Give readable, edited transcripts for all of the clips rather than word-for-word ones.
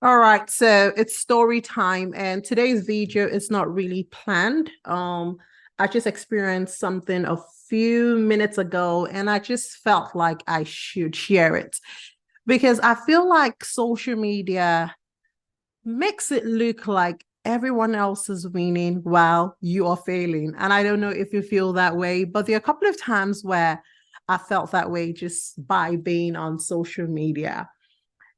All right, so it's story time, and today's video is not really planned. I just experienced something a few minutes ago, and I just felt like I should share it because I feel like social media makes it look like everyone else is winning while you are failing. And I don't know if you feel that way, but there are a couple of times where I felt that way just by being on social media.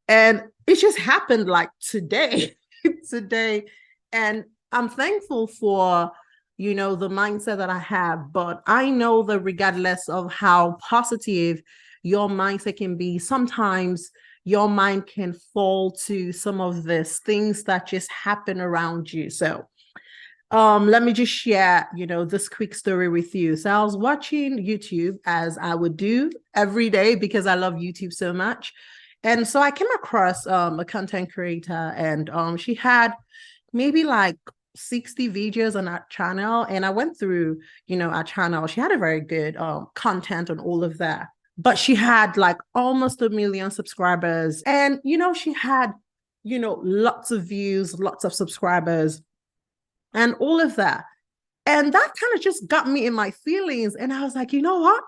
And it just happened like today, today. And I'm thankful for, the mindset that I have. But I know that regardless of how positive your mindset can be, sometimes your mind can fall to some of these things that just happen around you. So let me just share, this quick story with you. So I was watching YouTube as I would do every day because I love YouTube so much. And so I came across a content creator, and she had maybe like 60 videos on our channel. And I went through, our channel. She had a very good content on all of that. But she had like almost 1 million subscribers. And, she had, lots of views, lots of subscribers and all of that. And that kind of just got me in my feelings. And I was like, you know what?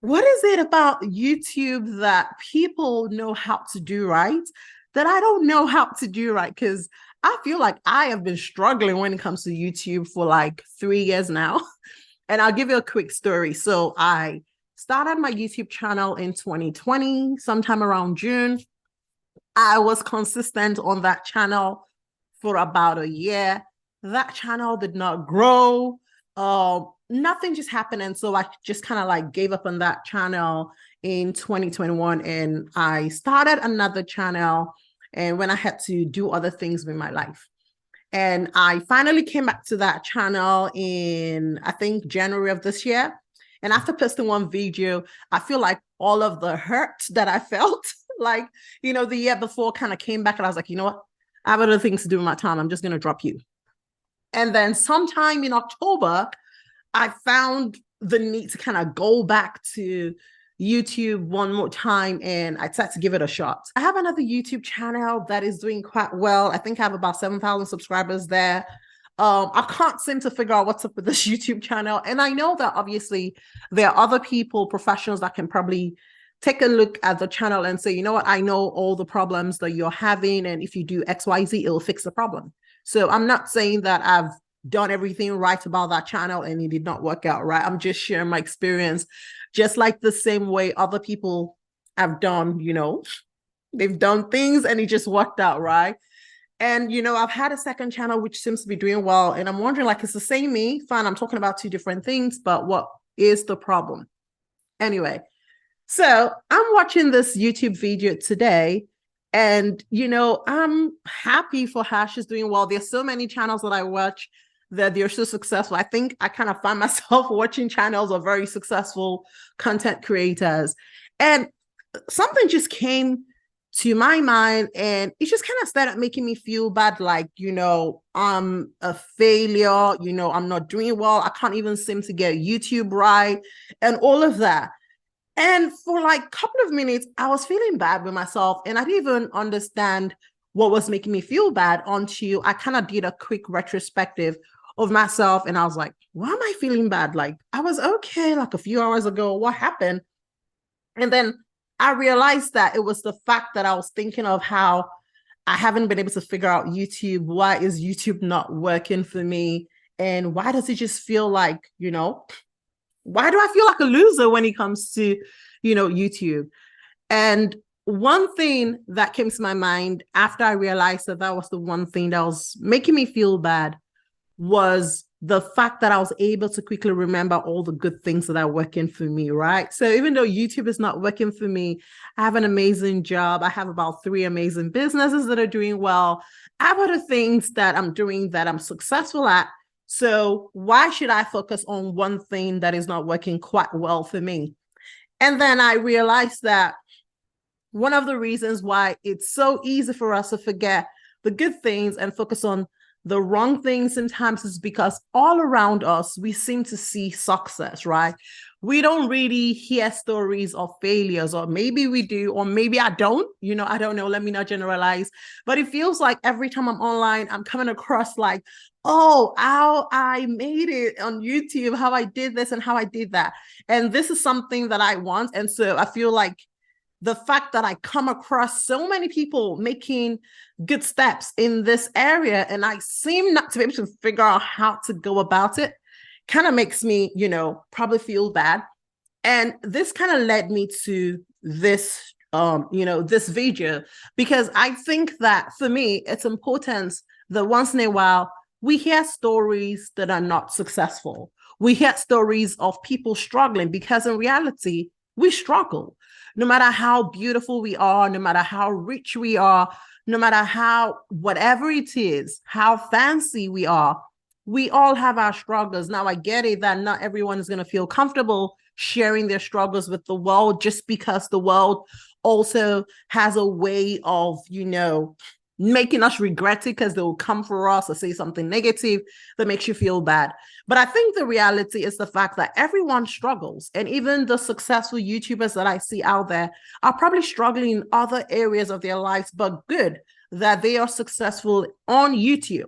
What is it about YouTube that people know how to do right that I don't know how to do right? Because I feel like I have been struggling when it comes to YouTube for like 3 years now. And I'll give you a quick story. So I started my YouTube channel in 2020, sometime around June. I was consistent on that channel for about a year. That channel did not grow. Nothing just happened. And so I just kind of like gave up on that channel in 2021. And I started another channel. And when I had to do other things with my life. And I finally came back to that channel in, I think, January of this year. And after posting one video, I feel like all of the hurt that I felt, like, the year before kind of came back. And I was like, you know what? I have other things to do with my time. I'm just going to drop you. And then sometime in October, I found the need to kind of go back to YouTube one more time, and I decided to give it a shot. I have another YouTube channel that is doing quite well. I think I have about 7,000 subscribers there. I can't seem to figure out what's up with this YouTube channel. And I know that obviously there are other people, professionals that can probably take a look at the channel and say, you know what, I know all the problems that you're having. And if you do XYZ, it'll fix the problem. So I'm not saying that I've done everything right about that channel and it did not work out right. I'm just sharing my experience, just like the same way other people have done, they've done things and it just worked out right. And, I've had a second channel which seems to be doing well. And I'm wondering, like, it's the same me. Fine, I'm talking about two different things, but what is the problem? Anyway, so I'm watching this YouTube video today. And, I'm happy for how she's doing well. There's so many channels that I watch that they're so successful. I think I kind of find myself watching channels of very successful content creators. And something just came to my mind, and it just kind of started making me feel bad, like, I'm a failure, I'm not doing well, I can't even seem to get YouTube right, and all of that. And for like a couple of minutes, I was feeling bad with myself, and I didn't even understand what was making me feel bad until I kind of did a quick retrospective of myself. And I was like, why am I feeling bad? Like, I was okay like a few hours ago. What happened? And then I realized that it was the fact that I was thinking of how I haven't been able to figure out YouTube. Why is YouTube not working for me? And why does it just feel like, why do I feel like a loser when it comes to, YouTube? And one thing that came to my mind after I realized that that was the one thing that was making me feel bad was the fact that I was able to quickly remember all the good things that are working for me, right? So even though YouTube is not working for me, I have an amazing job. I have about 3 amazing businesses that are doing well. I have other things that I'm doing that I'm successful at. So why should I focus on one thing that is not working quite well for me? And then I realized that one of the reasons why it's so easy for us to forget the good things and focus on the wrong things sometimes is because all around us, we seem to see success, right? we don't really hear stories of failures, or maybe we do, or maybe I don't, I don't know. Let me not generalize, but it feels like every time I'm online, I'm coming across like, oh, how I made it on YouTube, how I did this and how I did that. And this is something that I want. And so I feel like the fact that I come across so many people making good steps in this area, and I seem not to be able to figure out how to go about it, kind of makes me, probably feel bad. And this kind of led me to this, this video, because I think that for me, it's important that once in a while we hear stories that are not successful. We hear stories of people struggling, because in reality, we struggle. No matter how beautiful we are, no matter how rich we are, no matter how, whatever it is, how fancy we are, we all have our struggles. Now, I get it that not everyone is going to feel comfortable sharing their struggles with the world, just because the world also has a way of, making us regret it, because they will come for us or say something negative that makes you feel bad. But I think the reality is the fact that everyone struggles. And even the successful YouTubers that I see out there are probably struggling in other areas of their lives, but good that they are successful on YouTube.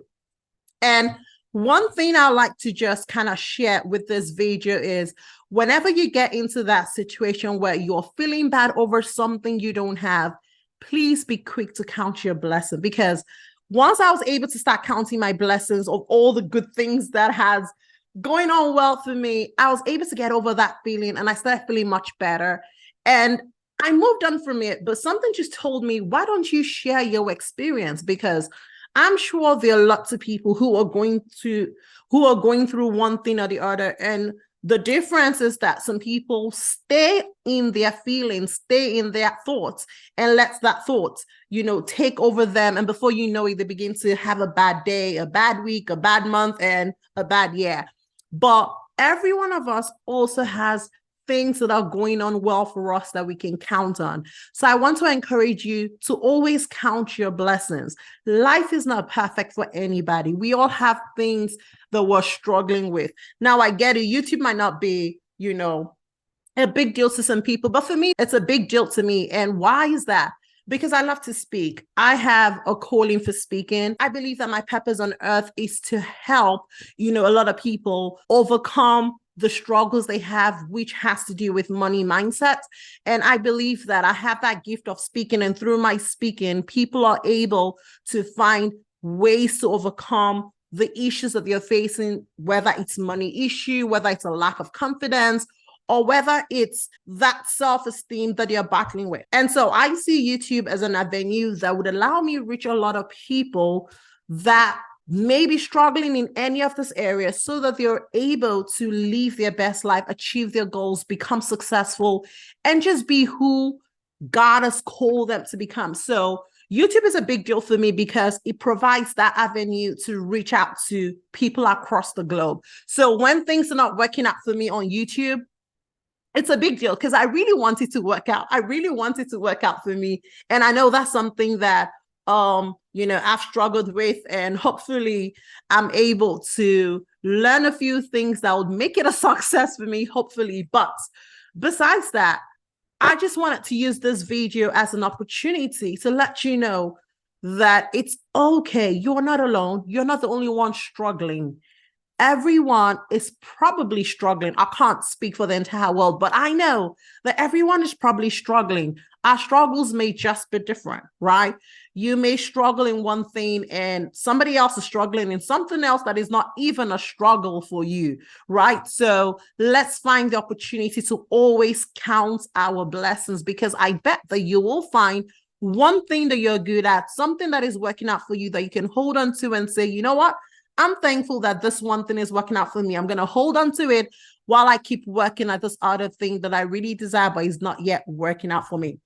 And one thing I like to just kind of share with this video is, whenever you get into that situation where you're feeling bad over something you don't have, please be quick to count your blessing. Because once I was able to start counting my blessings of all the good things that has going on well for me, I was able to get over that feeling, and I started feeling much better. And I moved on from it, but something just told me, why don't you share your experience? Because I'm sure there are lots of people who are going through one thing or the other. And the difference is that some people stay in their feelings, stay in their thoughts, and let that thought, take over them. And before you know it, they begin to have a bad day, a bad week, a bad month, and a bad year. But every one of us also has things that are going on well for us that we can count on. So I want to encourage you to always count your blessings. Life is not perfect for anybody. We all have things that we're struggling with. Now, I get it. YouTube might not be, a big deal to some people, but for me, it's a big deal to me. And why is that? Because I love to speak. I have a calling for speaking. I believe that my purpose on earth is to help, a lot of people overcome the struggles they have, which has to do with money mindset. And I believe that I have that gift of speaking, and through my speaking, people are able to find ways to overcome the issues that they're facing, whether it's money issue, whether it's a lack of confidence, or whether it's that self-esteem that you're battling with. And so I see YouTube as an avenue that would allow me to reach a lot of people that may be struggling in any of this area, so that they're able to live their best life, achieve their goals, become successful, and just be who God has called them to become. So YouTube is a big deal for me because it provides that avenue to reach out to people across the globe. So when things are not working out for me on YouTube, it's a big deal, because I really want it to work out. I really want it to work out for me. And I know that's something that I've struggled with, and hopefully I'm able to learn a few things that would make it a success for me, hopefully. But besides that, I just wanted to use this video as an opportunity to let you know that it's okay. You're not alone. You're not the only one struggling. Everyone is probably struggling. I can't speak for the entire world, but I know that everyone is probably struggling. Our struggles may just be different, right? You may struggle in one thing and somebody else is struggling in something else that is not even a struggle for you, right? So let's find the opportunity to always count our blessings, because I bet that you will find one thing that you're good at, something that is working out for you that you can hold on to and say, you know what? I'm thankful that this one thing is working out for me. I'm going to hold on to it while I keep working at this other thing that I really desire, but is not yet working out for me.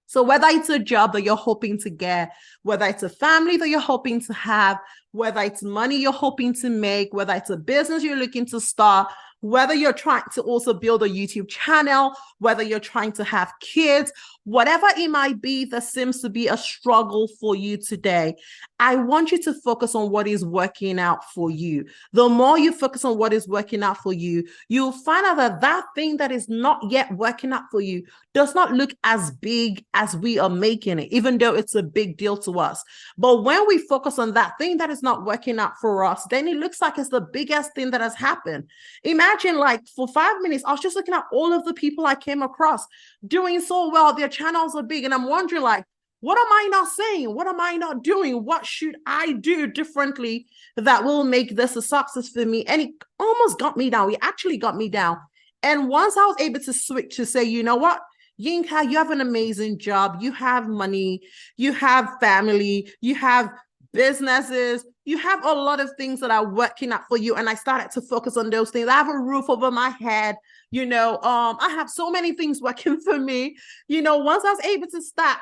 So whether it's a job that you're hoping to get, whether it's a family that you're hoping to have, whether it's money you're hoping to make, whether it's a business you're looking to start, whether you're trying to also build a YouTube channel, whether you're trying to have kids, whatever it might be that seems to be a struggle for you today, I want you to focus on what is working out for you. The more you focus on what is working out for you, you'll find out that that thing that is not yet working out for you does not look as big as we are making it, even though it's a big deal to us. But when we focus on that thing that is not working out for us, then it looks like it's the biggest thing that has happened. Imagine, like, for 5 minutes, I was just looking at all of the people I came across doing so well. Their channels are big. And I'm wondering, like, what am I not saying? What am I not doing? What should I do differently that will make this a success for me? And it almost got me down. It actually got me down. And once I was able to switch to say, you know what, Yinka, you have an amazing job. You have money, you have family, you have businesses, you have a lot of things that are working out for you. And I started to focus on those things. I have a roof over my head. I have so many things working for me. Once I was able to start,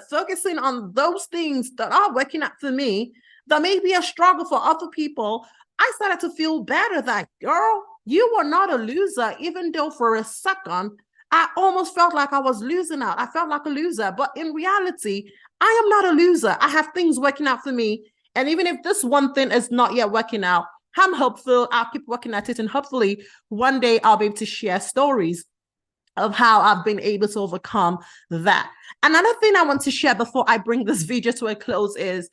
focusing on those things that are working out for me, that may be a struggle for other people, I started to feel better that, girl, you were not a loser, even though for a second, I almost felt like I was losing out. I felt like a loser, but in reality, I am not a loser. I have things working out for me. And even if this one thing is not yet working out, I'm hopeful I'll keep working at it. And hopefully one day I'll be able to share stories of how I've been able to overcome that. Another thing I want to share before I bring this video to a close is,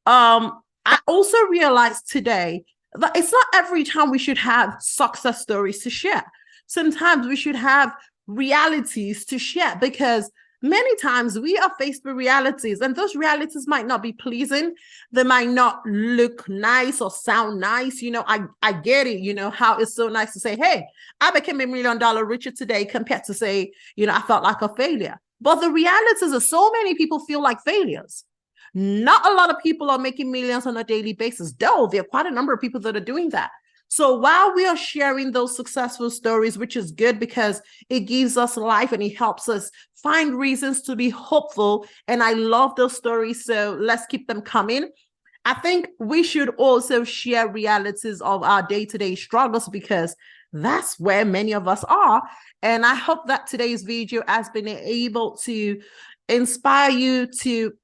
I also realized today that it's not every time we should have success stories to share. Sometimes we should have realities to share, because many times we are faced with realities, and those realities might not be pleasing. They might not look nice or sound nice. I get it, how it's so nice to say, hey, I became $1 million richer today, compared to say, I felt like a failure. But the realities are so many people feel like failures. Not a lot of people are making millions on a daily basis, though there are quite a number of people that are doing that. So while we are sharing those successful stories, which is good because it gives us life and it helps us find reasons to be hopeful, and I love those stories, so let's keep them coming. I think we should also share realities of our day-to-day struggles, because that's where many of us are. And I hope that today's video has been able to inspire you to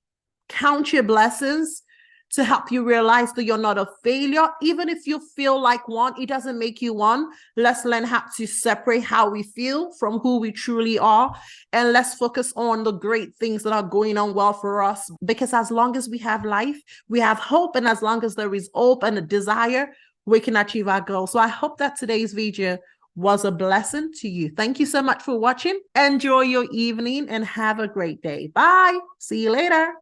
count your blessings, to help you realize that you're not a failure. Even if you feel like one, it doesn't make you one. Let's learn how to separate how we feel from who we truly are. And let's focus on the great things that are going on well for us. Because as long as we have life, we have hope. And as long as there is hope and a desire, we can achieve our goals. So I hope that today's video was a blessing to you. Thank you so much for watching. Enjoy your evening and have a great day. Bye. See you later.